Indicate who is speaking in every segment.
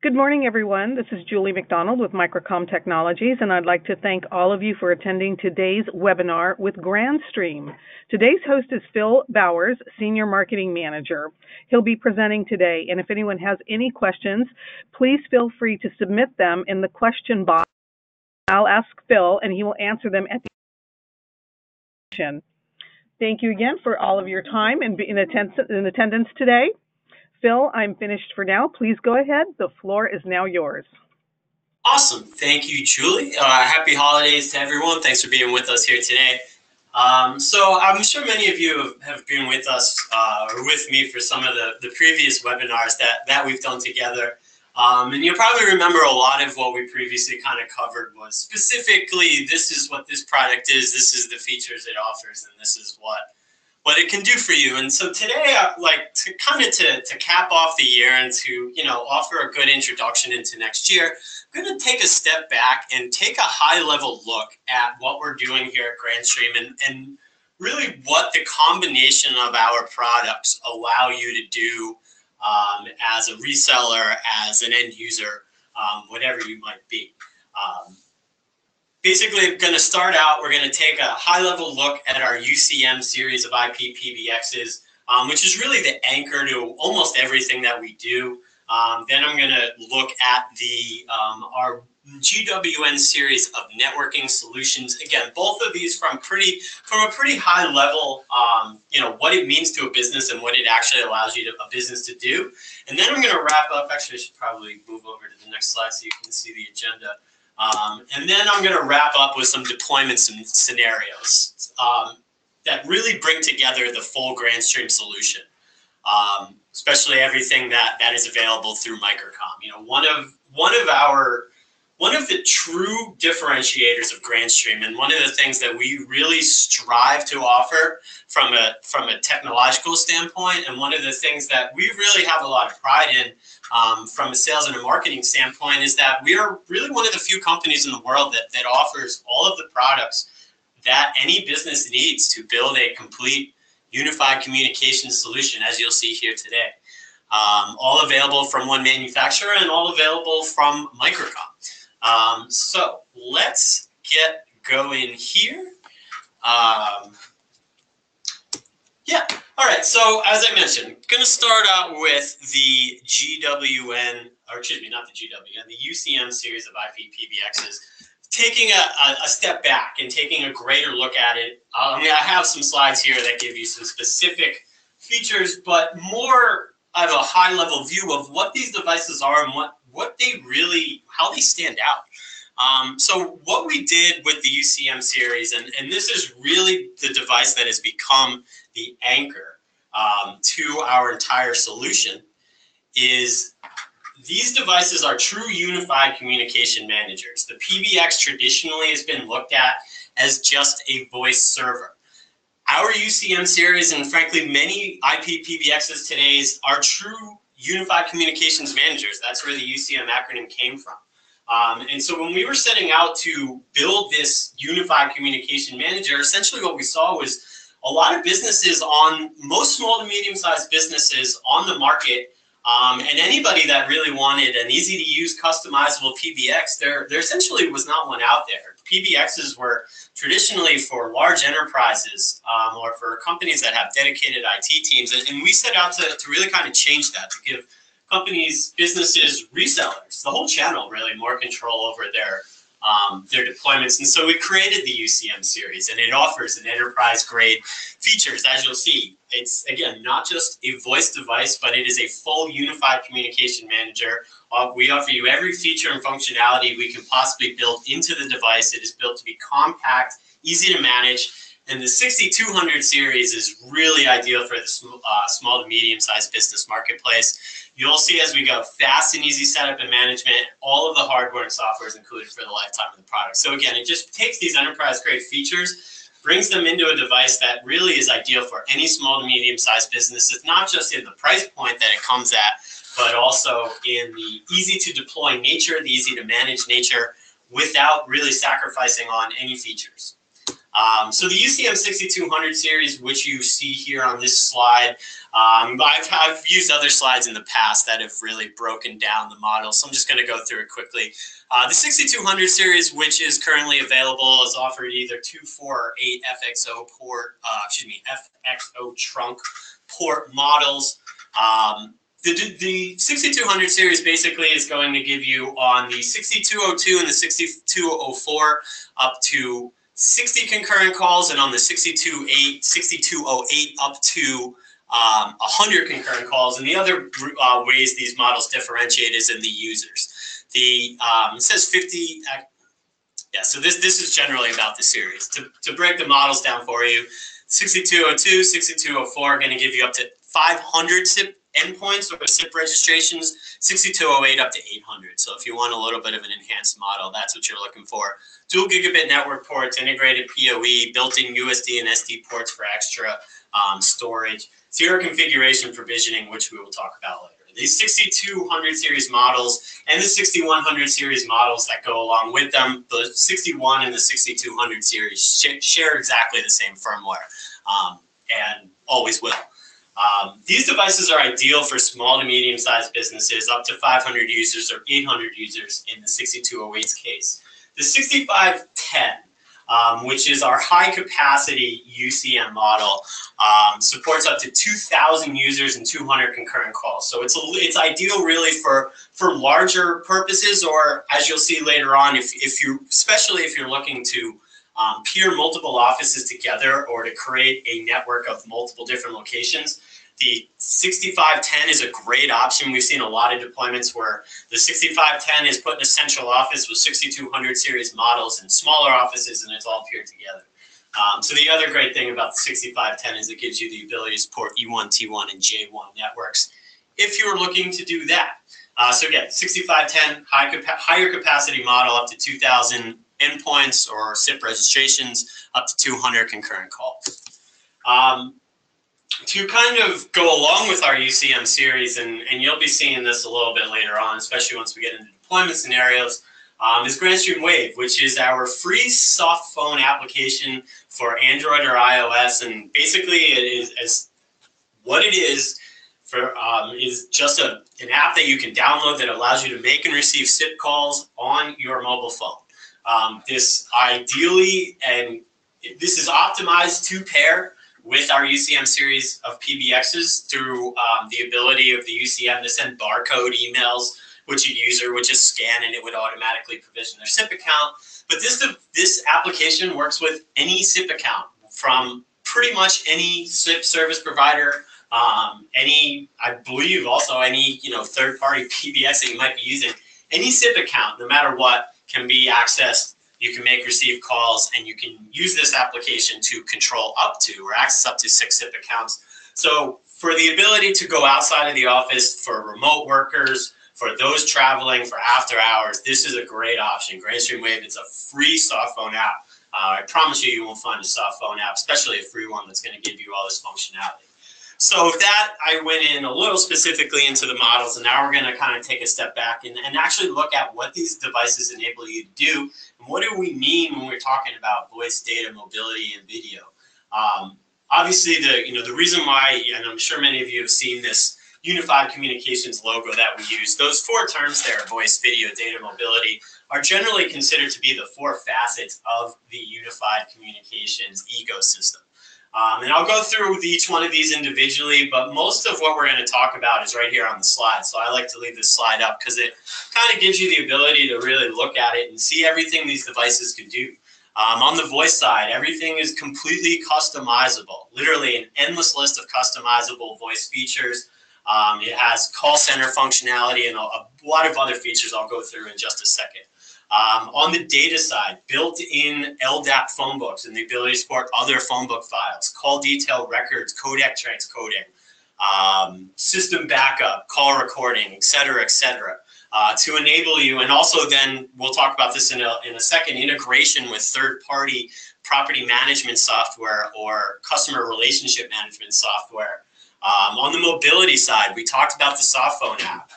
Speaker 1: Good morning, everyone. This is Julie McDonald with Microcom Technologies, and I'd like to thank all of you for attending today's webinar with Grandstream. Today's host is Phil Bowers, Senior Marketing Manager. He'll be presenting today, and if anyone has any questions, please feel free to submit them in the question box. I'll ask Phil, and he will answer them at the end. Thank you again for all of your time and in attendance today. Phil, I'm finished for now. Please go ahead. The floor is now yours.
Speaker 2: Awesome. Thank you, Julie. Happy holidays to everyone. Thanks for being with us here today. So I'm sure many of you have been with us or with me for some of the previous webinars that we've done together. And you'll probably remember a lot of what we previously kind of covered was specifically, this is what this product is, this is the features it offers, and this is what it can do for you. And so today, I'd like to kind of to cap off the year and to, offer a good introduction into next year. I'm going to take a step back and take a high-level look at what we're doing here at Grandstream and really what the combination of our products allow you to do as a reseller, as an end user, whatever you might be. Basically, going to start out, we're going to take a high-level look at our UCM series of IP PBXs, which is really the anchor to almost everything that we do. Then I'm going to look at our GWN series of networking solutions. Again, both of these from a pretty high level, what it means to a business and what it actually allows a business to do. And then I'm going to wrap up. Actually, I should probably move over to the next slide so you can see the agenda. And then I'm going to wrap up with some deployments and scenarios that really bring together the full Grandstream solution, especially everything that is available through Microcom. One of the true differentiators of Grandstream, and one of the things that we really strive to offer from a technological standpoint, and one of the things that we really have a lot of pride in from a sales and a marketing standpoint, is that we are really one of the few companies in the world that offers all of the products that any business needs to build a complete unified communication solution, as you'll see here today. All available from one manufacturer and all available from Microcom. So let's get going here. All right, so as I mentioned, going to start out with the GWN, or excuse me, not the GWN, the UCM series of IP PBXs, taking a step back and taking a greater look at it. I have some slides here that give you some specific features, but more of a high-level view of what these devices are and what they really, how they stand out. So what we did with the UCM series, and this is really the device that has become the anchor to our entire solution, is these devices are true unified communication managers. The PBX traditionally has been looked at as just a voice server. Our UCM series, and frankly many IP PBXs today, are true unified communications managers. That's where the UCM acronym came from. And so when we were setting out to build this unified communication manager, essentially what we saw was a lot of businesses, most small to medium-sized businesses on the market, and anybody that really wanted an easy-to-use, customizable PBX, there essentially was not one out there. PBXs were traditionally for large enterprises or for companies that have dedicated IT teams, and we set out to really kind of change that, to give companies, businesses, resellers, the whole channel really, more control over their deployments. And so we created the UCM series, and it offers an enterprise-grade features. As you'll see, it's, again, not just a voice device, but it is a full unified communication manager. We offer you every feature and functionality we can possibly build into the device. It is built to be compact, easy to manage, and the 6200 series is really ideal for the small to medium-sized business marketplace. You'll see as we go, fast and easy setup and management. All of the hardware and software is included for the lifetime of the product. So again, it just takes these enterprise-grade features, brings them into a device that really is ideal for any small to medium-sized business. It's not just in the price point that it comes at, but also in the easy-to-deploy nature, the easy-to-manage nature, without really sacrificing on any features. So the UCM 6200 series, which you see here on this slide, I've used other slides in the past that have really broken down the model, so I'm just going to go through it quickly. The 6200 series, which is currently available, is offered either 2, 4, or 8 FXO port, FXO trunk port models. The 6200 series basically is going to give you on the 6202 and the 6204 up to 60 concurrent calls, and on the 6208 up to 100 concurrent calls. And the other ways these models differentiate is in the users. It says 50. Yeah, so this is generally about the series. To break the models down for you, 6202, 6204 are going to give you up to 500 SIP endpoints or SIP registrations, 6208 up to 800. So if you want a little bit of an enhanced model, that's what you're looking for. Dual gigabit network ports, integrated PoE, built-in USD and SD ports for extra storage, zero configuration provisioning, which we will talk about later. These 6200 series models and the 6100 series models that go along with them, the 61 and the 6200 series share exactly the same firmware and always will. These devices are ideal for small to medium-sized businesses, up to 500 users or 800 users in the 6208's case. The 6510, which is our high-capacity UCM model, supports up to 2,000 users and 200 concurrent calls. So it's ideal really for larger purposes, or as you'll see later on, especially if you're looking to peer multiple offices together or to create a network of multiple different locations. The 6510 is a great option. We've seen a lot of deployments where the 6510 is put in a central office with 6200 series models in smaller offices, and it's all peered together. So the other great thing about the 6510 is it gives you the ability to support E1, T1, and J1 networks if you're looking to do that. So again, 6510, higher capacity model, up to 2,000 endpoints or SIP registrations, up to 200 concurrent calls. To kind of go along with our UCM series, and you'll be seeing this a little bit later on, especially once we get into deployment scenarios, is Grandstream Wave, which is our free soft phone application for Android or iOS. And basically it is what it is just an app that you can download that allows you to make and receive SIP calls on your mobile phone. This is optimized to pair with our UCM series of PBXs through the ability of the UCM to send barcode emails, which a user would just scan and it would automatically provision their SIP account. But this application works with any SIP account from pretty much any SIP service provider, I believe also any third-party PBX that you might be using. Any SIP account, no matter what, can be accessed. You can make receive calls, and you can use this application to control up to or access up to 6 SIP accounts. So for the ability to go outside of the office, for remote workers, for those traveling, for after hours, this is a great option. Grandstream Wave is a free soft phone app. I promise you won't find a soft phone app, especially a free one, that's going to give you all this functionality. So with that, I went in a little specifically into the models, and now we're going to kind of take a step back and actually look at what these devices enable you to do, and what do we mean when we're talking about voice, data, mobility, and video. Obviously, the reason why, and I'm sure many of you have seen this unified communications logo that we use, those 4 terms there, voice, video, data, mobility, are generally considered to be the 4 facets of the unified communications ecosystem. And I'll go through each one of these individually, but most of what we're going to talk about is right here on the slide. So I like to leave this slide up because it kind of gives you the ability to really look at it and see everything these devices can do. On the voice side, everything is completely customizable, literally an endless list of customizable voice features. It has call center functionality and a lot of other features I'll go through in just a second. On the data side, built-in LDAP phone books and the ability to support other phone book files, call detail records, codec transcoding, system backup, call recording, et cetera, to enable you. And also then, we'll talk about this in a second, integration with third-party property management software or customer relationship management software. On the mobility side, we talked about the soft phone app.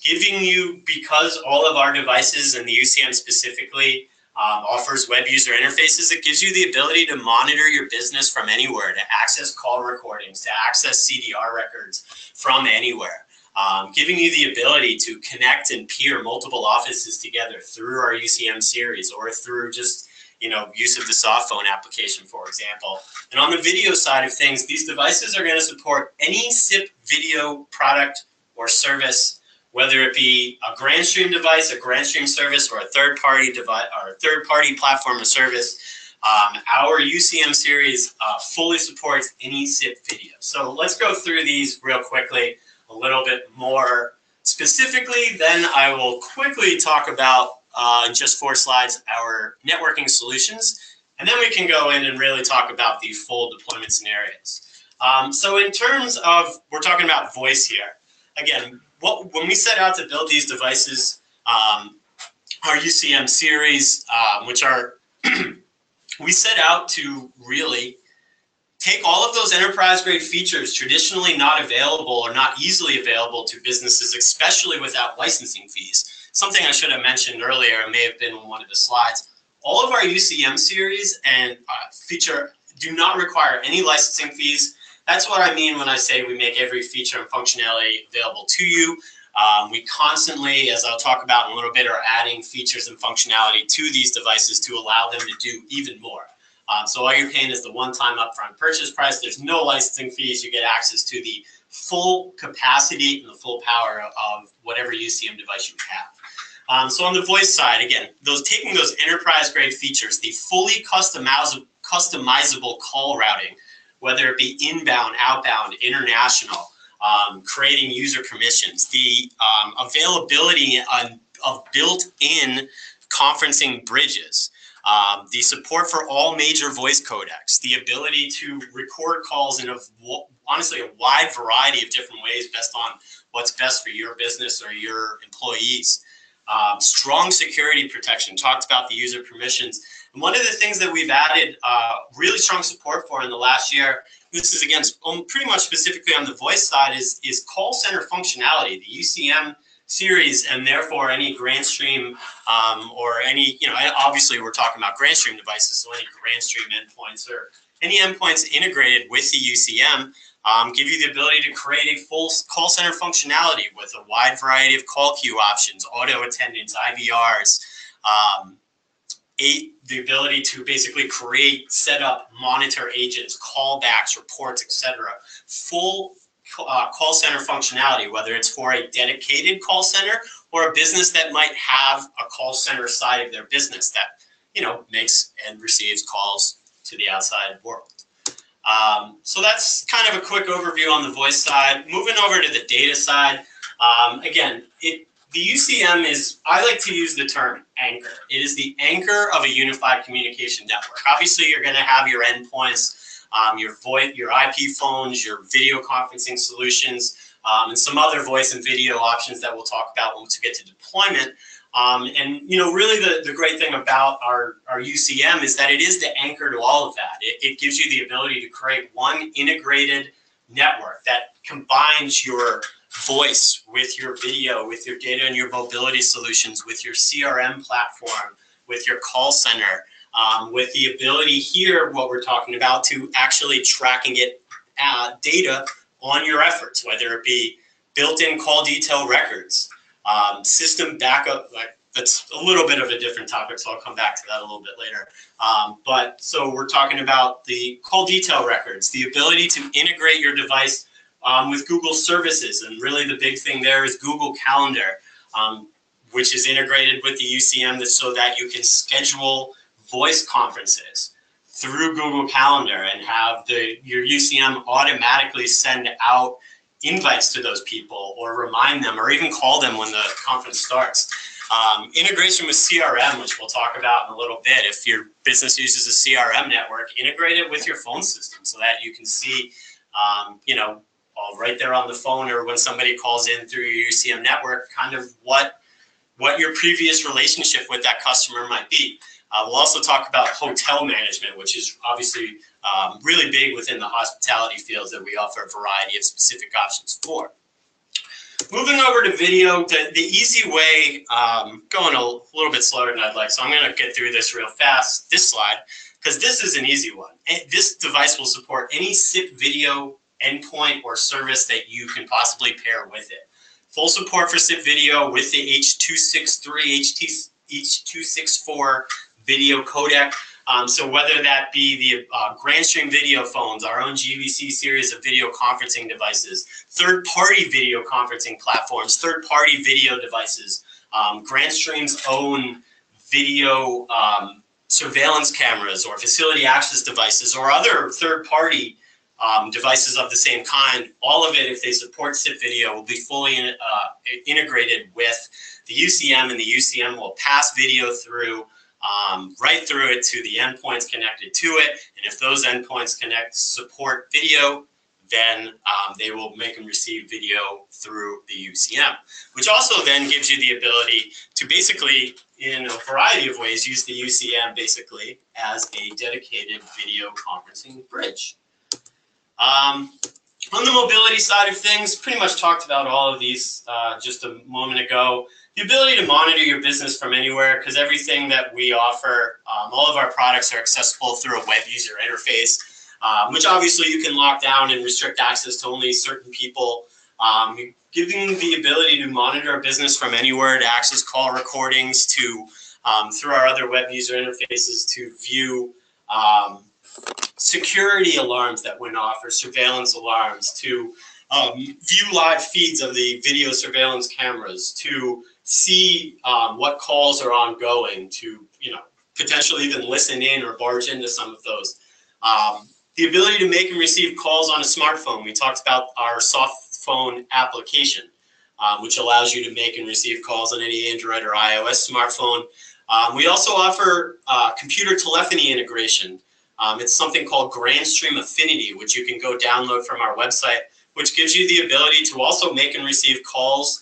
Speaker 2: Giving you, because all of our devices and the UCM specifically offers web user interfaces that gives you the ability to monitor your business from anywhere, to access call recordings, to access CDR records from anywhere, giving you the ability to connect and peer multiple offices together through our UCM series or through just use of the soft phone application, for example. And on the video side of things, these devices are going to support any SIP video product or service, whether it be a Grandstream device, a Grandstream service, or a third-party device or a third-party platform or service. Our UCM series fully supports any SIP video. So let's go through these real quickly, a little bit more specifically. Then I will quickly talk about in just 4 slides, our networking solutions, and then we can go in and really talk about the full deployment scenarios. So in terms of, we're talking about voice here. Again, when we set out to build these devices, our UCM series, which are, we set out to really take all of those enterprise-grade features traditionally not available or not easily available to businesses, especially without licensing fees. Something I should have mentioned earlier, it may have been on one of the slides. All of our UCM series and feature do not require any licensing fees. That's what I mean when I say we make every feature and functionality available to you. We constantly, as I'll talk about in a little bit, are adding features and functionality to these devices to allow them to do even more. So all you're paying is the one-time upfront purchase price. There's no licensing fees. You get access to the full capacity and the full power of whatever UCM device you have. So on the voice side, again, taking those enterprise-grade features, the fully customizable call routing, whether it be inbound, outbound, international, creating user permissions, the availability of built-in conferencing bridges, the support for all major voice codecs, the ability to record calls in honestly a wide variety of different ways based on what's best for your business or your employees. Strong security protection, talked about the user permissions. And one of the things that we've added really strong support for in the last year, this is again pretty much specifically on the voice side, is call center functionality. The UCM series, and therefore any Grandstream or any, obviously we're talking about Grandstream devices, so any Grandstream endpoints or any endpoints integrated with the UCM give you the ability to create a full call center functionality with a wide variety of call queue options, auto attendance, IVRs, the ability to basically create, set up, monitor agents, callbacks, reports, etc. Full call center functionality, whether it's for a dedicated call center or a business that might have a call center side of their business that, makes and receives calls to the outside world. So that's kind of a quick overview on the voice side. Moving over to the data side, again, the UCM is, I like to use the term anchor. It is the anchor of a unified communication network. Obviously, you're going to have your endpoints, your voice, your IP phones, your video conferencing solutions, and some other voice and video options that we'll talk about once we get to deployment. And really the great thing about our UCM is that it is the anchor to all of that. It gives you the ability to create one integrated network that combines your voice with your video, with your data and your mobility solutions, with your CRM platform, with your call center, with the ability here, what we're talking about, to actually track and get data on your efforts, whether it be built-in call detail records, system backup. That's a little bit of a different topic, so I'll come back to that a little bit later. But so we're talking about the call detail records, the ability to integrate your device with Google services, and really the big thing there is Google Calendar, which is integrated with the UCM so that you can schedule voice conferences through Google Calendar and have your UCM automatically send out invites to those people or remind them or even call them when the conference starts. Integration with CRM, which we'll talk about in a little bit. If your business uses a CRM network, integrate it with your phone system so that you can see, right there on the phone or when somebody calls in through your UCM network, kind of what your previous relationship with that customer might be. We'll also talk about hotel management, which is obviously really big within the hospitality fields that we offer a variety of specific options for. Moving over to video, the easy way, going a little bit slower than I'd like, so I'm going to get through this real fast, this slide, because this is an easy one. This device will support any SIP video endpoint or service that you can possibly pair with it. Full support for SIP video with the H.263, H.264 video codec. So whether that be the Grandstream video phones, our own GVC series of video conferencing devices, third-party video conferencing platforms, third-party video devices, Grandstream's own video surveillance cameras or facility access devices or other third-party devices of the same kind, all of it, if they support SIP video, will be fully integrated with the UCM, and the UCM will pass video through right through it to the endpoints connected to it. And if those endpoints support video, then they will make and receive video through the UCM, which also then gives you the ability to basically, in a variety of ways, use the UCM basically as a dedicated video conferencing bridge. On the mobility side of things, pretty much talked about all of these just a moment ago. The ability to monitor your business from anywhere, because everything that we offer, all of our products are accessible through a web user interface, which obviously you can lock down and restrict access to only certain people. Giving the ability to monitor a business from anywhere, to access call recordings, to through our other web user interfaces, to view security alarms that went off or surveillance alarms, to view live feeds of the video surveillance cameras, to see what calls are ongoing, to potentially even listen in or barge into some of those. The ability to make and receive calls on a smartphone. We talked about our soft phone application, which allows you to make and receive calls on any Android or iOS smartphone. We also offer computer telephony integration. It's something called Grandstream Affinity, which you can go download from our website, which gives you the ability to also make and receive calls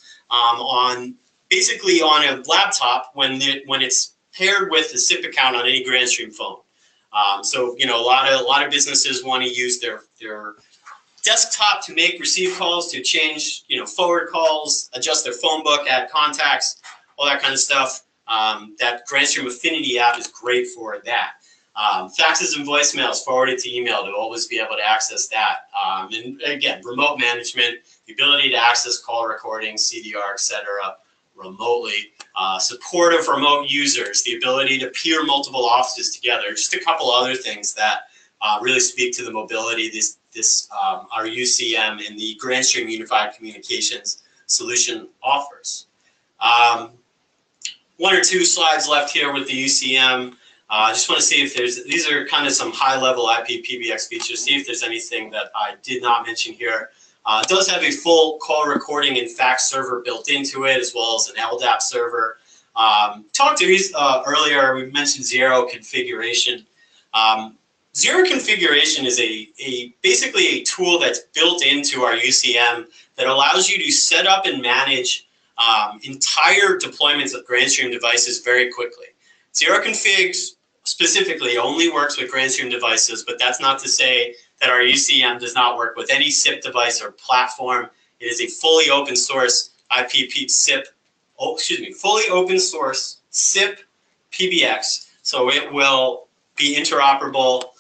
Speaker 2: basically on a laptop when it's paired with a SIP account on any Grandstream phone. So a lot of businesses want to use their desktop to receive calls, to change forward calls, adjust their phone book, add contacts, all that kind of stuff. That Grandstream Affinity app is great for that. Faxes and voicemails forwarded to email, to always be able to access that. And again, remote management, the ability to access call recordings, CDR, etc. remotely. Support of remote users, the ability to peer multiple offices together. Just a couple other things that really speak to the mobility our UCM and the Grandstream Unified Communications solution offers. One or two slides left here with the UCM. I just want to see if these are kind of some high-level IP PBX features, see if there's anything that I did not mention here. It does have a full call recording and fax server built into it, as well as an LDAP server. Talked to earlier, we mentioned zero configuration. Zero configuration is basically a tool that's built into our UCM that allows you to set up and manage entire deployments of Grandstream devices very quickly. Zero configs specifically only works with Grandstream devices, but that's not to say that our UCM does not work with any SIP device or platform. It is a fully open source fully open source SIP PBX. So it will be interoperable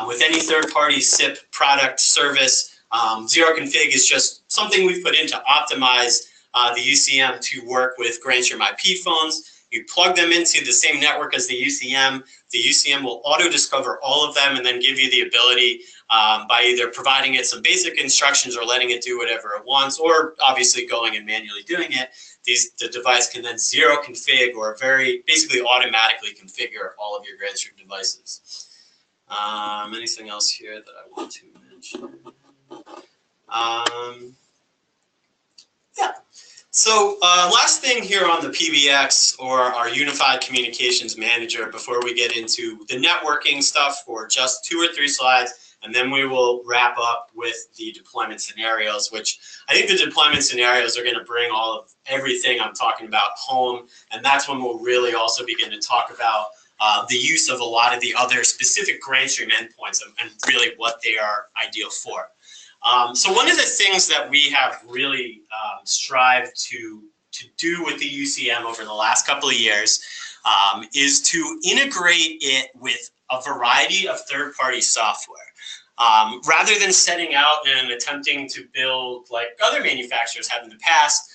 Speaker 2: with any third-party SIP product service. Zero config is just something we've put in to optimize the UCM to work with Grandstream IP phones. You plug them into the same network as the UCM. The UCM will auto-discover all of them and then give you the ability by either providing it some basic instructions or letting it do whatever it wants, or obviously going and manually doing it. The device can then zero config or basically automatically configure all of your Grandstream devices. Anything else here that I want to mention? Yeah. So last thing here on the PBX, or our Unified Communications Manager, before we get into the networking stuff for just 2 or 3 slides, and then we will wrap up with the deployment scenarios, which I think the deployment scenarios are going to bring everything I'm talking about home, and that's when we'll really also begin to talk about the use of a lot of the other specific Grandstream endpoints and really what they are ideal for. So one of the things that we have really strived to do with the UCM over the last couple of years is to integrate it with a variety of third-party software. Rather than setting out and attempting to build like other manufacturers have in the past,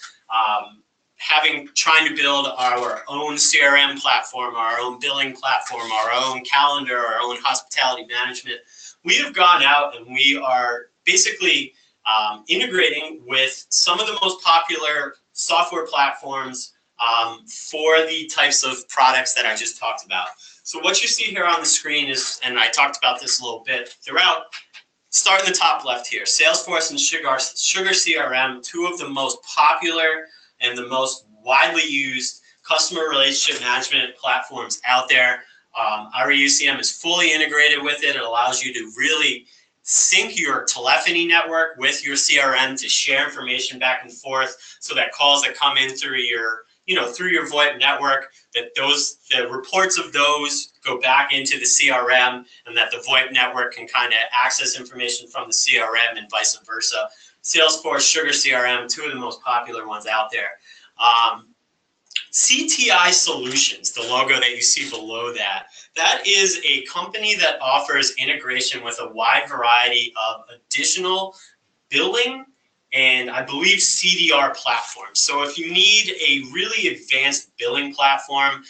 Speaker 2: trying to build our own CRM platform, our own billing platform, our own calendar, our own hospitality management, we have gone out and we are basically integrating with some of the most popular software platforms for the types of products that I just talked about. So what you see here on the screen is, and I talked about this a little bit throughout, start in the top left here, Salesforce and Sugar CRM, two of the most popular and the most widely used customer relationship management platforms out there. Our UCM is fully integrated with it. It allows you to really sync your telephony network with your CRM to share information back and forth, so that calls that come in through your VoIP network, that the reports of those go back into the CRM, and that the VoIP network can kind of access information from the CRM and vice versa. Salesforce, Sugar CRM, two of the most popular ones out there. CTI Solutions, the logo that you see below that, that is a company that offers integration with a wide variety of additional billing and I believe CDR platforms. So if you need a really advanced billing platform,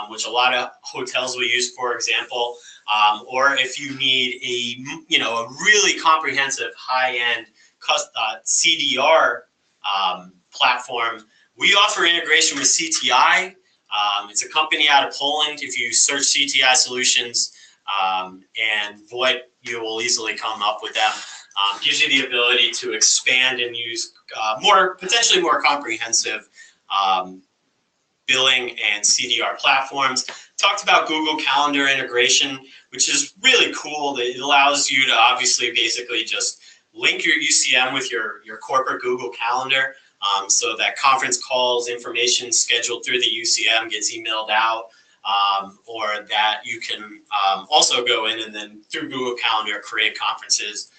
Speaker 2: which a lot of hotels will use, for example, or if you need a really comprehensive high-end CDR platform, we offer integration with CTI. It's a company out of Poland. If you search CTI Solutions and VoIP, you will easily come up with them. Gives you the ability to expand and use potentially more comprehensive billing and CDR platforms. Talked about Google Calendar integration, which is really cool. It allows you to obviously basically just link your UCM with your corporate Google Calendar, so that conference calls, information scheduled through the UCM gets emailed out, or that you can also go in and then through Google Calendar create conferences,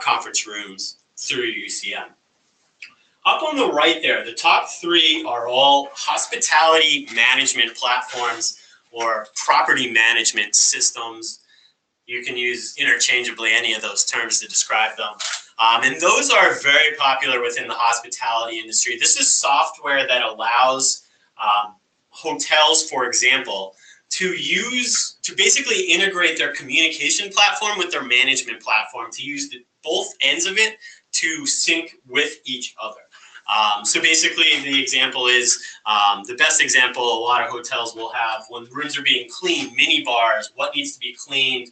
Speaker 2: conference rooms through UCM. Up on the right there, the top three are all hospitality management platforms or property management systems. You can use interchangeably any of those terms to describe them. And those are very popular within the hospitality industry. This is software that allows hotels, for example, to basically integrate their communication platform with their management platform, to use both ends of it to sync with each other. So basically the example is, the best example a lot of hotels will have when rooms are being cleaned, mini bars, what needs to be cleaned,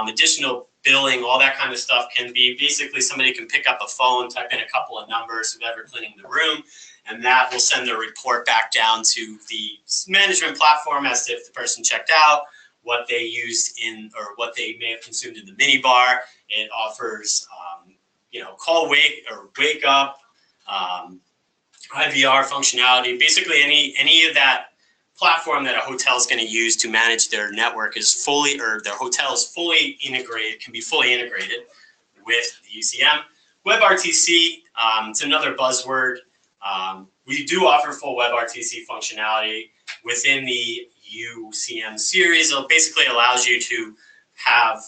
Speaker 2: additional billing, all that kind of stuff can be basically somebody can pick up a phone, type in a couple of numbers, whoever cleaning the room, and that will send the report back down to the management platform as if the person checked out, what they used or what they may have consumed in the mini bar. It offers, call wake or wake up, IVR functionality. Basically, any of that platform that a hotel is going to use to manage their network is fully, or their hotel is fully integrated, can be fully integrated with the UCM. WebRTC, it's another buzzword. We do offer full WebRTC functionality within the UCM series. It basically allows you to have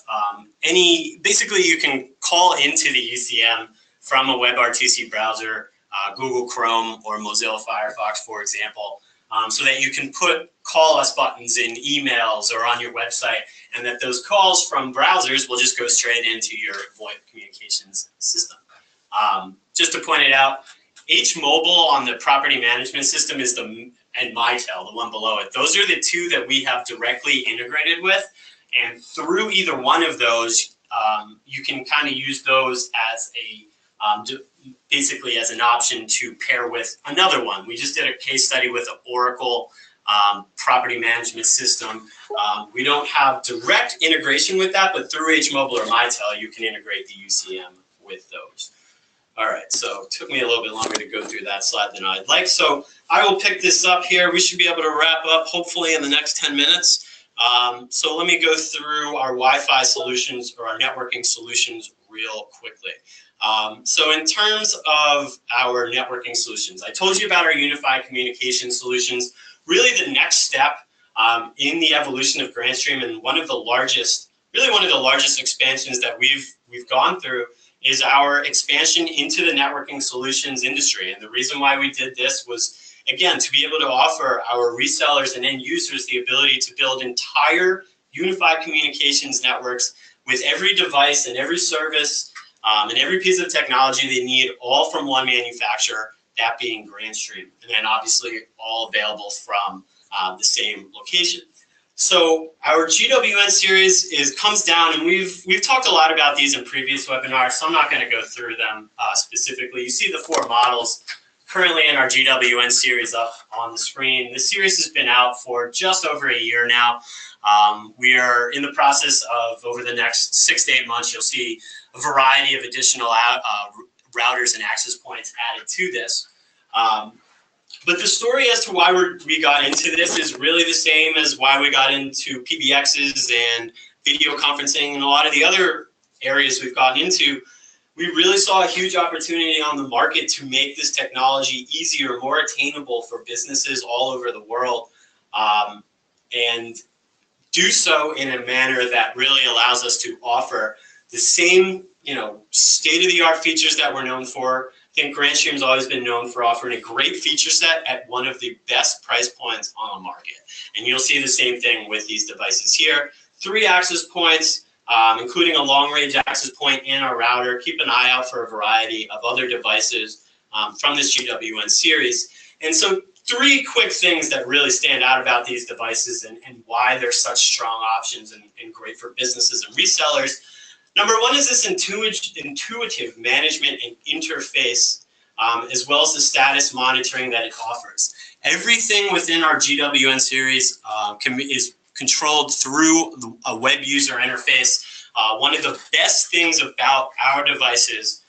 Speaker 2: basically you can call into the UCM from a WebRTC browser, Google Chrome or Mozilla Firefox, for example, so that you can put call us buttons in emails or on your website, and that those calls from browsers will just go straight into your VoIP communications system. Just to point it out, H-Mobile on the property management system is and Mitel, the one below it. Those are the two that we have directly integrated with, and through either one of those, you can kind of use those as basically as an option to pair with another one. We just did a case study with an Oracle property management system. We don't have direct integration with that, but through H-Mobile or Mitel, you can integrate the UCM with those. All right, so it took me a little bit longer to go through that slide than I'd like. So I will pick this up here. We should be able to wrap up hopefully in the next 10 minutes. So let me go through our Wi-Fi solutions or our networking solutions real quickly. So in terms of our networking solutions, I told you about our unified communication solutions. Really the next step in the evolution of Grandstream, and one of the largest expansions that we've gone through, is our expansion into the networking solutions industry. And the reason why we did this was, again, to be able to offer our resellers and end users the ability to build entire unified communications networks with every device and every service and every piece of technology they need, all from one manufacturer, that being Grandstream, and then obviously all available from the same location. So our GWN series comes down, and we've talked a lot about these in previous webinars, so I'm not going to go through them specifically. You see the 4 models currently in our GWN series up on the screen. This series has been out for just over a year now. We are in the process of, over the next 6 to 8 months, you'll see a variety of additional routers and access points added to this. But the story as to why we got into this is really the same as why we got into PBXs and video conferencing and a lot of the other areas we've gotten into. We really saw a huge opportunity on the market to make this technology easier, more attainable for businesses all over the world, and do so in a manner that really allows us to offer the same, state-of-the-art features that we're known for. I think Grandstream's always been known for offering a great feature set at one of the best price points on the market. And you'll see the same thing with these devices here. 3 access points, including a long-range access point and a router. Keep an eye out for a variety of other devices from this GWN series. And so 3 quick things that really stand out about these devices and why they're such strong options and great for businesses and resellers. Number 1 is this intuitive management and interface, as well as the status monitoring that it offers. Everything within our GWN series is controlled through a web user interface. One of the best things about our devices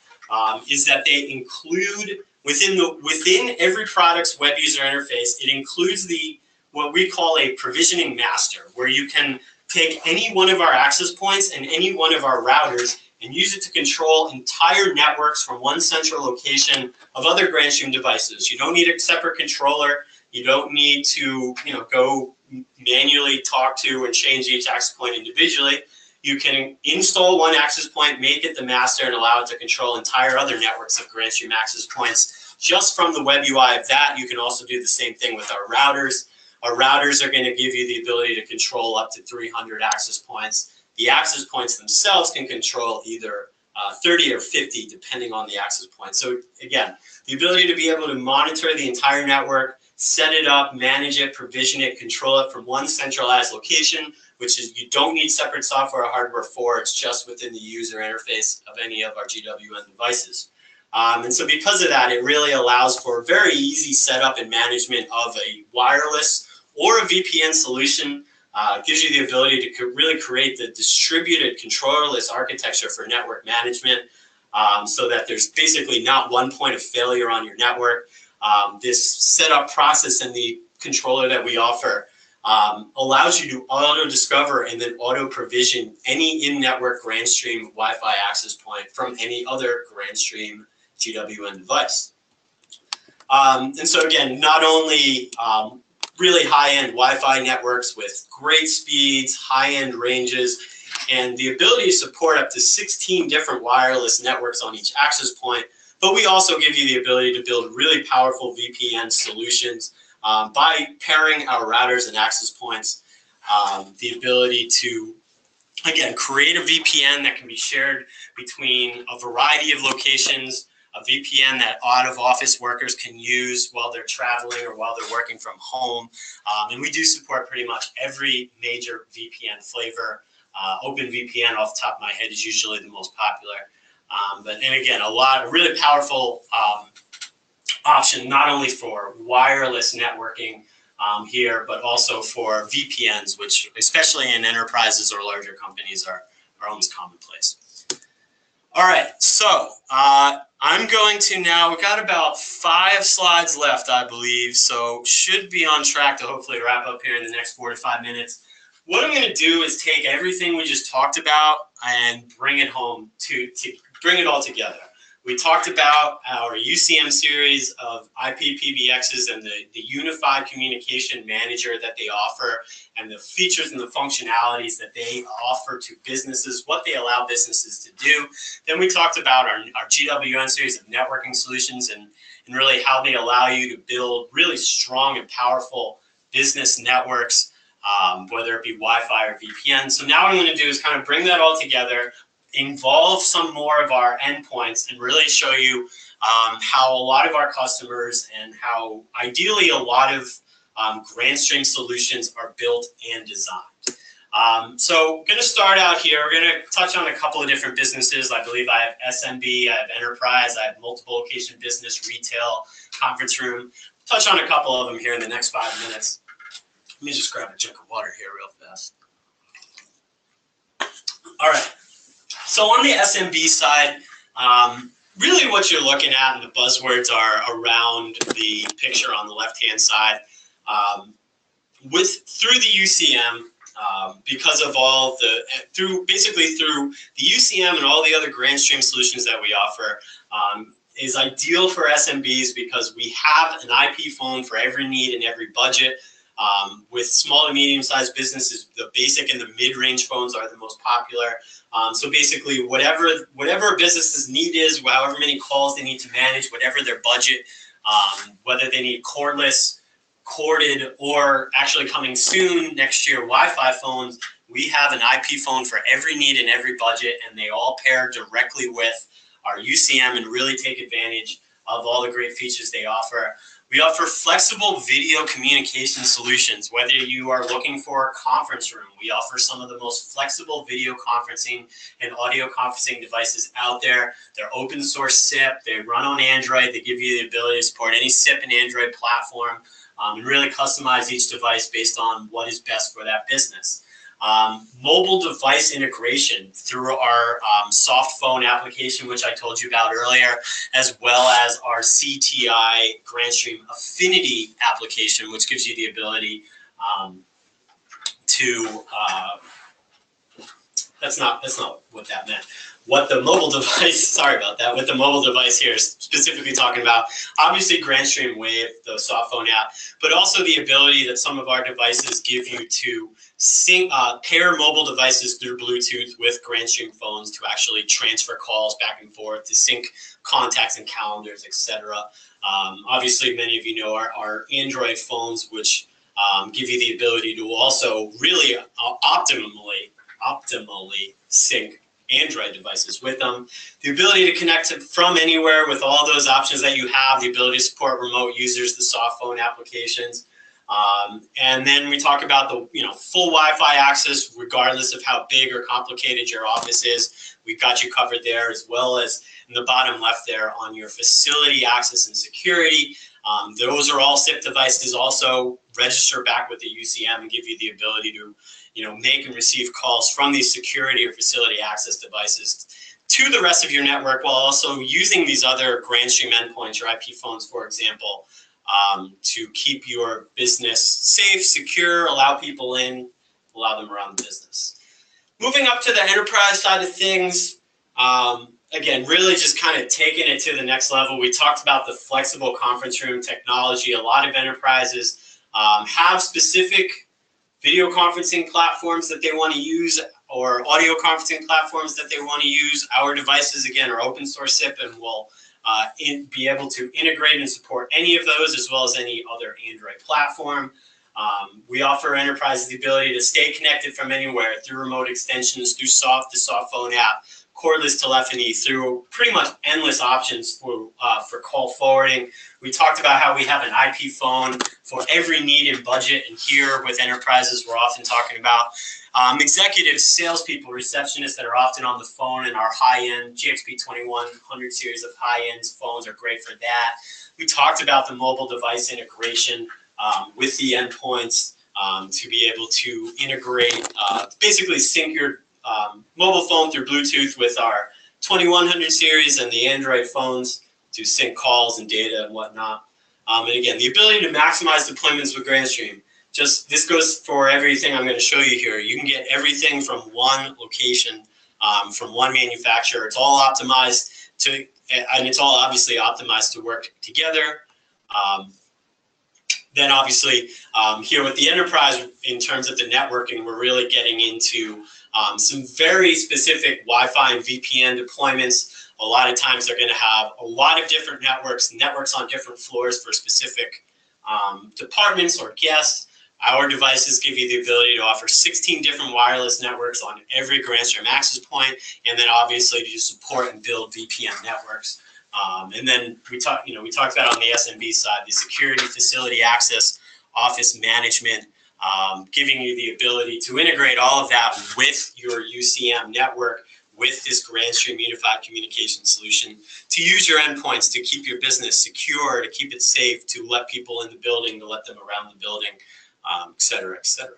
Speaker 2: is that they include within every product's web user interface, it includes what we call a provisioning master, where you can take any one of our access points and any one of our routers and use it to control entire networks from one central location of other Grandstream devices. You don't need a separate controller. You don't need to go manually talk to and change each access point individually. You can install one access point, make it the master, and allow it to control entire other networks of Grandstream access points just from the web UI of that. You can also do the same thing with our routers. Our routers are going to give you the ability to control up to 300 access points. The access points themselves can control either 30 or 50, depending on the access point. So again, the ability to be able to monitor the entire network, set it up, manage it, provision it, control it from one centralized location, which is you don't need separate software or hardware for. It's just within the user interface of any of our GWN devices. And so because of that, it really allows for very easy setup and management of a wireless or a VPN solution. It gives you the ability to really create the distributed controllerless architecture for network management, so that there's basically not one point of failure on your network. This setup process and the controller that we offer allows you to auto-discover and then auto-provision any in-network Grandstream Wi-Fi access point from any other Grandstream GWN device. And so again, not only really high-end Wi-Fi networks with great speeds, high-end ranges, and the ability to support up to 16 different wireless networks on each access point, but we also give you the ability to build really powerful VPN solutions by pairing our routers and access points. The ability to, again, create a VPN that can be shared between a variety of locations, a VPN that out-of-office workers can use while they're traveling or while they're working from home. And we do support pretty much every major VPN flavor. OpenVPN, off the top of my head, is usually the most popular. And again, a really powerful option, not only for wireless networking here, but also for VPNs, which especially in enterprises or larger companies are almost commonplace. All right, so I'm going to now, we've got about 5 slides left, I believe, so should be on track to hopefully wrap up here in the next 4 to 5 minutes. What I'm going to do is take everything we just talked about and bring it home, to bring it all together. We talked about our UCM series of IP PBXs and the unified communication manager that they offer and the features and the functionalities that they offer to businesses, what they allow businesses to do. Then we talked about our GWN series of networking solutions and really how they allow you to build really strong and powerful business networks, whether it be Wi-Fi or VPN. So now what I'm going to do is kind of bring that all together, involve some more of our endpoints, and really show you how a lot of our customers and how ideally a lot of Grandstream solutions are built and designed. So going to start out here, we're going to touch on a couple of different businesses. I believe I have SMB, I have enterprise, I have multiple location business, retail, conference room. Touch on a couple of them here in the next 5 minutes. Let me just grab a drink of water here real fast. All right. So on the SMB side, really what you're looking at and the buzzwords are around the picture on the left-hand side. Through the UCM, because of all through the UCM and all the other Grandstream solutions that we offer, is ideal for SMBs because we have an IP phone for every need and every budget. With small to medium-sized businesses, the basic and the mid-range phones are the most popular. So basically, whatever a business's need is, however many calls they need to manage, whatever their budget, whether they need cordless, corded, or actually coming soon next year, Wi-Fi phones, we have an IP phone for every need and every budget, and they all pair directly with our UCM and really take advantage of all the great features they offer. We offer flexible video communication solutions. Whether you are looking for a conference room, we offer some of the most flexible video conferencing and audio conferencing devices out there. They're open source SIP. They run on Android. They give you the ability to support any SIP and Android platform and really customize each device based on what is best for that business. Mobile device integration through our soft phone application, which I told you about earlier, as well as our CTI Grandstream Affinity application, which gives you the ability to, that's not what that meant. What the mobile device, sorry about that, what the mobile device here is specifically talking about, obviously Grandstream Wave, the soft phone app, but also the ability that some of our devices give you to pair mobile devices through Bluetooth with Grandstream phones to actually transfer calls back and forth, to sync contacts and calendars, etc. Obviously, many of you know our Android phones, which give you the ability to also really optimally sync Android devices with them. The ability to connect from anywhere with all those options that you have, the ability to support remote users, the soft phone applications. And then we talk about the full Wi-Fi access, regardless of how big or complicated your office is. We've got you covered there, as well as in the bottom left there on your facility access and security. Those are all SIP devices, also register back with the UCM and give you the ability to make and receive calls from these security or facility access devices to the rest of your network, while also using these other Grandstream endpoints, your IP phones, for example, to keep your business safe, secure, allow people in, allow them around the business. Moving up to the enterprise side of things, again, really just kind of taking it to the next level. We talked about the flexible conference room technology. A lot of enterprises have specific video conferencing platforms that they want to use, or audio conferencing platforms that they want to use. Our devices, again, are open source SIP and will be able to integrate and support any of those, as well as any other Android platform. We offer enterprises the ability to stay connected from anywhere through remote extensions, through the soft phone app, cordless telephony, through pretty much endless options for call forwarding. We talked about how we have an IP phone for every need and budget, and here with enterprises, we're often talking about executives, salespeople, receptionists that are often on the phone, and our high-end GXP 2100 series of high-end phones are great for that. We talked about the mobile device integration with the endpoints to be able to integrate, basically sync your mobile phone through Bluetooth with our 2100 series and the Android phones to sync calls and data and whatnot. And again, the ability to maximize deployments with Grandstream. This goes for everything I'm going to show you here. You can get everything from one location, from one manufacturer. It's all optimized to and it's all obviously optimized to work together. Then obviously here with the enterprise, in terms of the networking, we're really getting into some very specific Wi-Fi and VPN deployments. A lot of times they're going to have a lot of different networks on different floors for specific departments or guests. Our devices give you the ability to offer 16 different wireless networks on every Grandstream access point, and then obviously to support and build VPN networks. And then we talked about on the SMB side, the security, facility access, office management, giving you the ability to integrate all of that with your UCM network, with this Grandstream unified communication solution, to use your endpoints to keep your business secure, to keep it safe, to let people in the building, to let them around the building, et cetera, et cetera.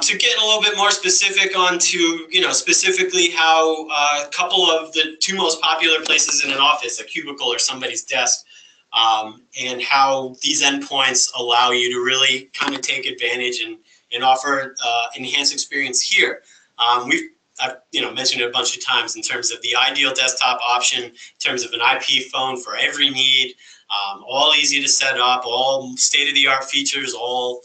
Speaker 2: To get a little bit more specific onto, specifically how a couple of the two most popular places in an office, a cubicle or somebody's desk, and how these endpoints allow you to really kind of take advantage and offer enhanced experience here. I've mentioned it a bunch of times in terms of the ideal desktop option, in terms of an IP phone for every need, all easy to set up, all state-of-the-art features, all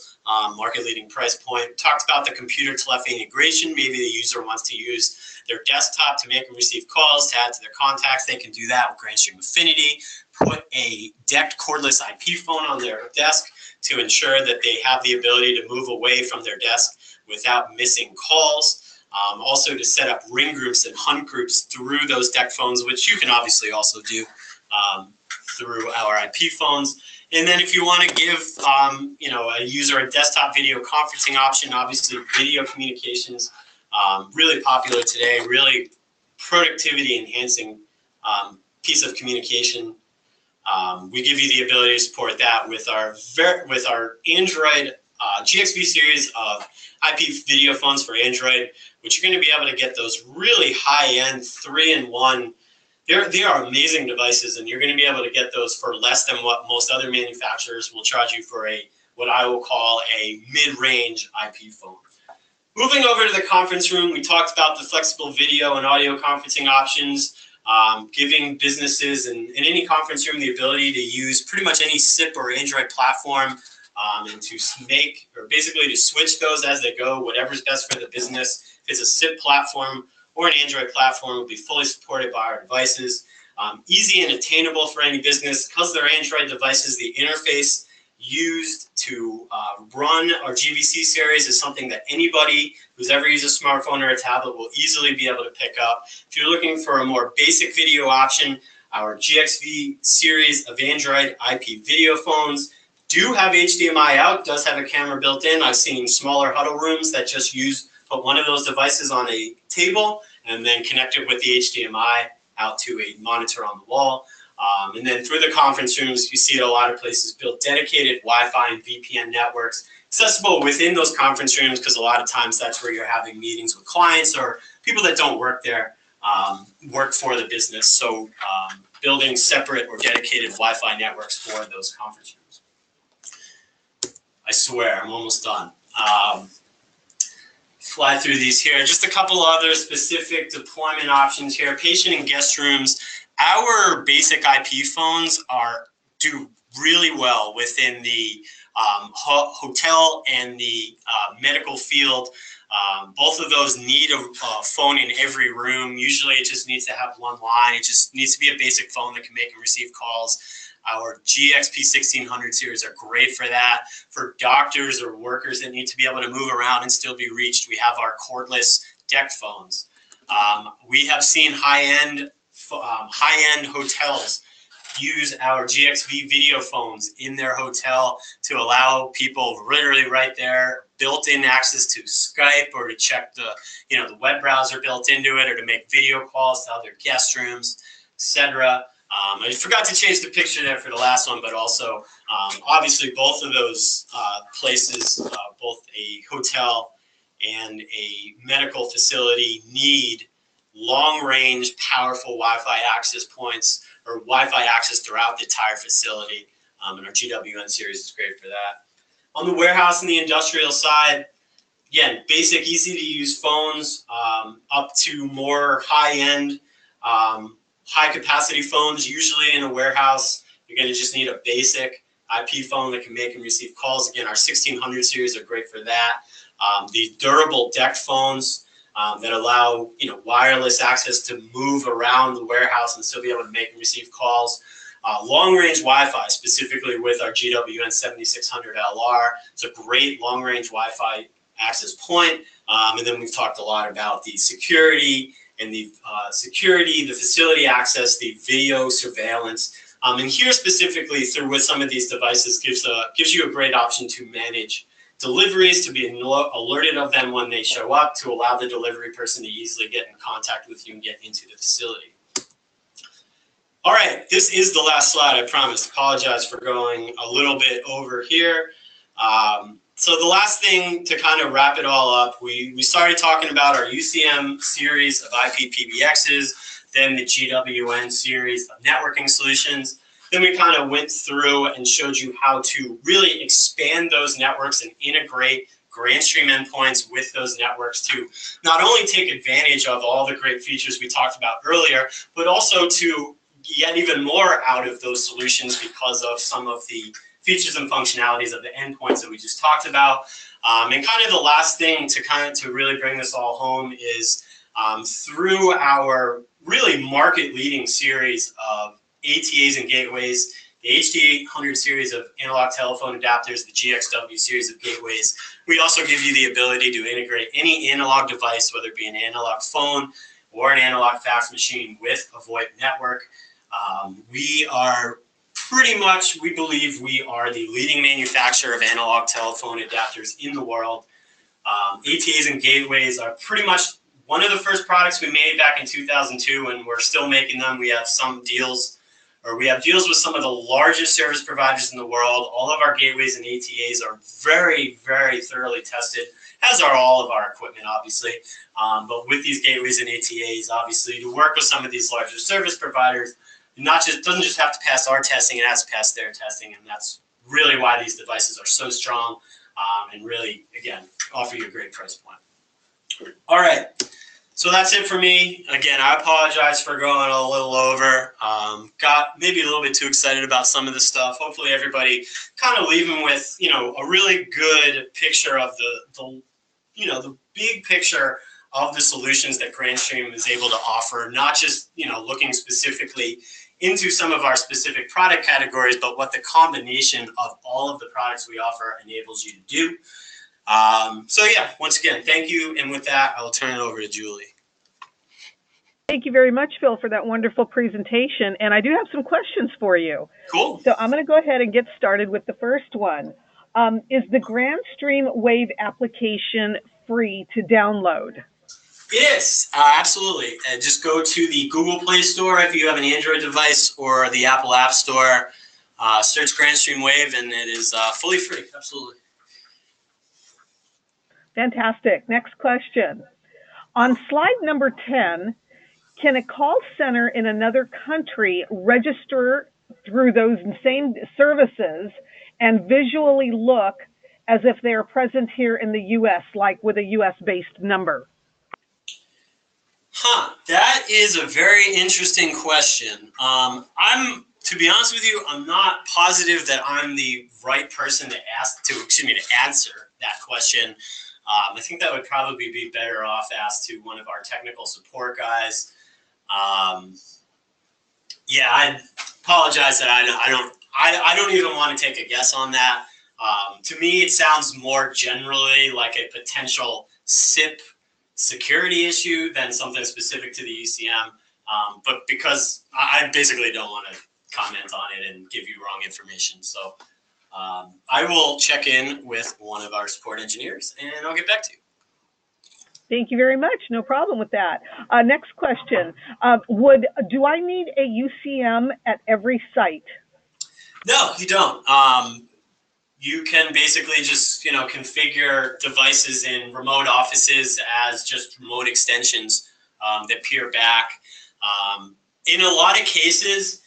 Speaker 2: market-leading price point. Talked about the computer telephony integration. Maybe the user wants to use their desktop to make and receive calls, to add to their contacts. They can do that with Grandstream Affinity. Put a decked cordless IP phone on their desk to ensure that they have the ability to move away from their desk without missing calls. Also to set up ring groups and hunt groups through those decked phones, which you can obviously also do through our IP phones. And then if you want to give a user a desktop video conferencing option, obviously video communications, really popular today, really productivity enhancing piece of communication. We give you the ability to support that with our Android GXV series of IP video phones for Android, which you're going to be able to get those really high-end 3-in-1. They are amazing devices, and you're going to be able to get those for less than what most other manufacturers will charge you for what I will call a mid-range IP phone. Moving over to the conference room, we talked about the flexible video and audio conferencing options, giving businesses in any conference room the ability to use pretty much any SIP or Android platform, and to basically to switch those as they go, whatever's best for the business. If it's a SIP platform or an Android platform, will be fully supported by our devices. Easy and attainable for any business. Because they're Android devices, the interface used to run our GVC series is something that anybody who's ever used a smartphone or a tablet will easily be able to pick up. If you're looking for a more basic video option, our GXV series of Android IP video phones do have HDMI out, does have a camera built in. I've seen smaller huddle rooms that just put one of those devices on a table and then connect it with the HDMI out to a monitor on the wall. And then through the conference rooms, you see at a lot of places built dedicated Wi-Fi and VPN networks accessible within those conference rooms, because a lot of times that's where you're having meetings with clients or people that don't work there, work for the business. So building separate or dedicated Wi-Fi networks for those conference rooms. I swear, I'm almost done. Fly through these here. Just a couple other specific deployment options here. Patient and guest rooms. Our basic IP phones do really well within the hotel and the medical field. Both of those need a phone in every room. Usually it just needs to have one line. It just needs to be a basic phone that can make and receive calls. Our GXP 1600 series are great for that. For doctors or workers that need to be able to move around and still be reached, we have our cordless deck phones. We have seen high-end hotels use our GXV video phones in their hotel to allow people literally right there, built-in access to Skype, or to check the web browser built into it, or to make video calls to other guest rooms, etc. I forgot to change the picture there for the last one, but also obviously both of those places, both a hotel and a medical facility, need long-range, powerful Wi-Fi access points, or Wi-Fi access throughout the entire facility. And our GWN series is great for that. On the warehouse and the industrial side, again, basic, easy-to-use phones, up to more high-end high capacity phones, usually in a warehouse, you're going to just need a basic IP phone that can make and receive calls. Again, our 1600 series are great for that. The durable decked phones that allow wireless access to move around the warehouse and still be able to make and receive calls. Long-range Wi-Fi, specifically with our GWN 7600 LR. It's a great long-range Wi-Fi access point. And then we've talked a lot about the security and the facility access, the video surveillance. And here specifically, through with some of these devices, gives you a great option to manage deliveries, to be alerted of them when they show up, to allow the delivery person to easily get in contact with you and get into the facility. All right, this is the last slide, I promise. Apologize for going a little bit over here. So the last thing to kind of wrap it all up, we started talking about our UCM series of IP PBXs, then the GWN series of networking solutions. Then we kind of went through and showed you how to really expand those networks and integrate Grandstream endpoints with those networks to not only take advantage of all the great features we talked about earlier, but also to get even more out of those solutions because of some of the features and functionalities of the endpoints that we just talked about. And kind of the last thing to really bring this all home is through our really market-leading series of ATAs and gateways, the HD800 series of analog telephone adapters, the GXW series of gateways. We also give you the ability to integrate any analog device, whether it be an analog phone or an analog fax machine, with a VoIP network. We are pretty much, we believe we are the leading manufacturer of analog telephone adapters in the world. ATAs and gateways are pretty much one of the first products we made back in 2002, and we're still making them. We have we have deals with some of the largest service providers in the world. All of our gateways and ATAs are very, very thoroughly tested, as are all of our equipment, obviously. But with these gateways and ATAs, obviously, to work with some of these larger service providers, doesn't just have to pass our testing, it has to pass their testing, and that's really why these devices are so strong and really, again, offer you a great price point. All right, so that's it for me. Again, I apologize for going a little over. Got maybe a little bit too excited about some of this stuff. Hopefully everybody kind of leaving with, a really good picture of the big picture of the solutions that Grandstream is able to offer, not just, looking specifically into some of our specific product categories, but what the combination of all of the products we offer enables you to do. So yeah, once again, thank you. And with that, I'll turn it over to Julie.
Speaker 1: Thank you very much, Phil, for that wonderful presentation. And I do have some questions for you.
Speaker 2: Cool.
Speaker 1: So I'm going to go ahead and get started with the first one. Is the Grandstream Wave application free to download?
Speaker 2: It is, absolutely. Just go to the Google Play Store if you have an Android device, or the Apple App Store. Search Grandstream Wave, and it is fully free. Absolutely.
Speaker 1: Fantastic. Next question. On slide number 10, can a call center in another country register through those same services and visually look as if they are present here in the U.S., like with a U.S.-based number?
Speaker 2: That is a very interesting question. To be honest with you, I'm not positive that I'm the right person to answer that question. I think that would probably be better off asked to one of our technical support guys. Yeah, I apologize that I don't even want to take a guess on that. To me, it sounds more generally like a potential SIP security issue than something specific to the UCM. But because I basically don't want to comment on it and give you wrong information. So I will check in with one of our support engineers and I'll get back to you.
Speaker 1: Thank you very much. No problem with that. Next question. Do I need a UCM at every site?
Speaker 2: No, you don't. You can basically just, configure devices in remote offices as just remote extensions that peer back. In a lot of cases,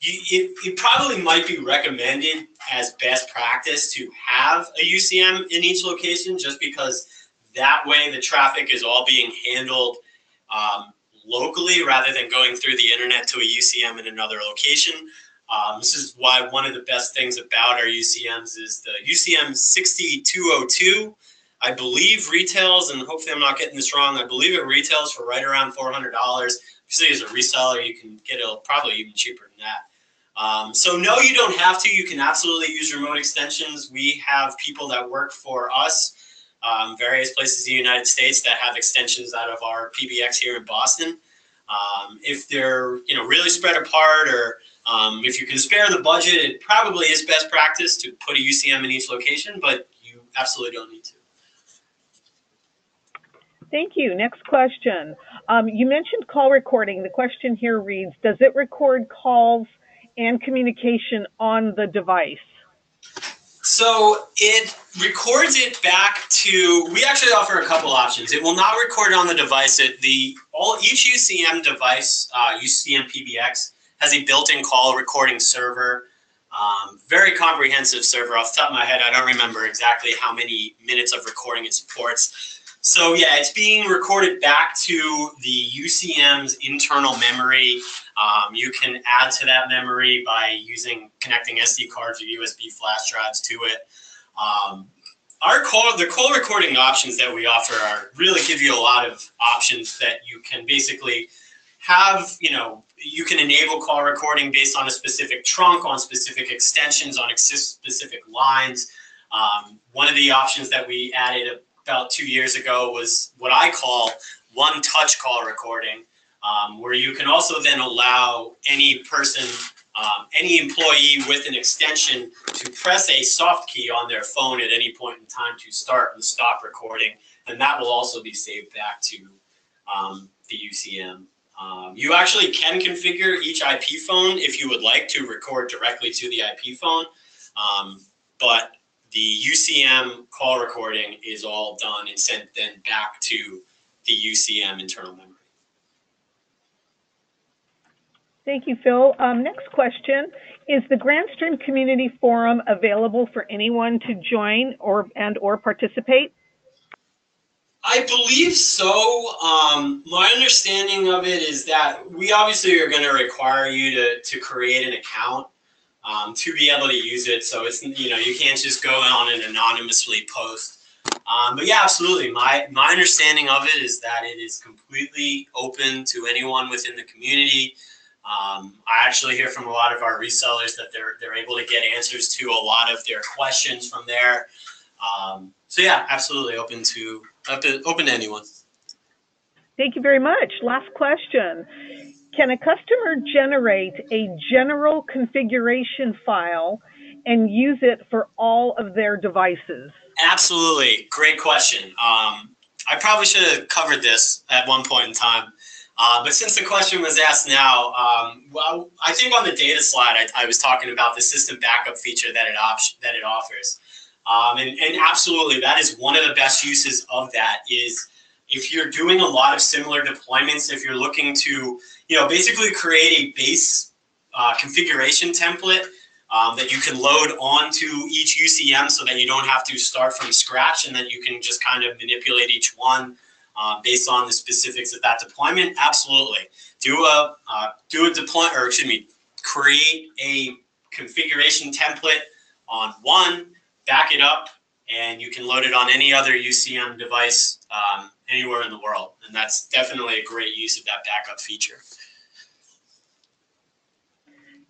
Speaker 2: it probably might be recommended as best practice to have a UCM in each location, just because that way the traffic is all being handled locally rather than going through the internet to a UCM in another location. This is why one of the best things about our UCMs is the UCM 6202. I believe retails, and hopefully I'm not getting this wrong, I believe it retails for right around $400. Usually as a reseller, you can get it probably even cheaper than that. So no, you don't have to. You can absolutely use remote extensions. We have people that work for us, various places in the United States that have extensions out of our PBX here in Boston. If they're really spread apart, or if you can spare the budget, it probably is best practice to put a UCM in each location, but you absolutely don't need to.
Speaker 1: Thank you. Next question. You mentioned call recording. The question here reads, does it record calls and communication on the device?
Speaker 2: So it records it back to, we actually offer a couple options. It will not record on the device. Each UCM device, UCM PBX, has a built-in call recording server. Very comprehensive server. Off the top of my head, I don't remember exactly how many minutes of recording it supports. So yeah, it's being recorded back to the UCM's internal memory. You can add to that memory by connecting SD cards or USB flash drives to it. The call recording options that we offer really give you a lot of options that you can basically have. You can enable call recording based on a specific trunk, on specific extensions, on specific lines. One of the options that we added about 2 years ago was what I call one-touch call recording, where you can also then allow any person, any employee with an extension to press a soft key on their phone at any point in time to start and stop recording, and that will also be saved back to the UCM. You actually can configure each IP phone if you would like to record directly to the IP phone, but the UCM call recording is all done and sent then back to the UCM internal memory.
Speaker 1: Thank you, Phil. Next question, is the Grandstream Community Forum available for anyone to join or participate?
Speaker 2: I believe so. My understanding of it is that we obviously are going to require you to create an account to be able to use it. So it's, you can't just go on and anonymously post. But yeah, absolutely. My understanding of it is that it is completely open to anyone within the community. I actually hear from a lot of our resellers that they're able to get answers to a lot of their questions from there. So yeah, absolutely open to anyone.
Speaker 1: Thank you very much. Last question. Can a customer generate a general configuration file and use it for all of their devices?
Speaker 2: Absolutely. Great question. I probably should have covered this at one point in time. But since the question was asked now, well, I think on the data slide, I was talking about the system backup feature that it offers. And absolutely, that is one of the best uses of that is if you're doing a lot of similar deployments, if you're looking to, basically create a base configuration template that you can load onto each UCM so that you don't have to start from scratch and that you can just kind of manipulate each one based on the specifics of that deployment. Absolutely. Create a configuration template on one, back it up, and you can load it on any other UCM device anywhere in the world. And that's definitely a great use of that backup feature.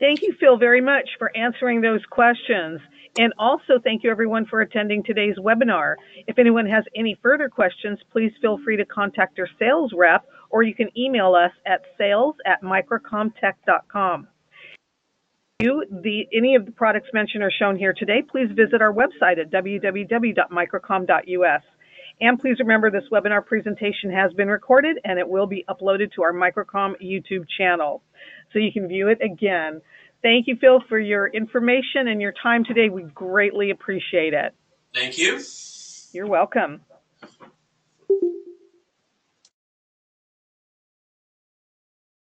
Speaker 1: Thank you, Phil, very much for answering those questions. And also thank you, everyone, for attending today's webinar. If anyone has any further questions, please feel free to contact our sales rep, or you can email us at sales@microcomtech.com. Any of the products mentioned or shown here today, please visit our website at www.microcom.us. And please remember, this webinar presentation has been recorded and it will be uploaded to our Microcom YouTube channel, so you can view it again. Thank you, Phil, for your information and your time today. We greatly appreciate it.
Speaker 2: Thank you.
Speaker 1: You're welcome.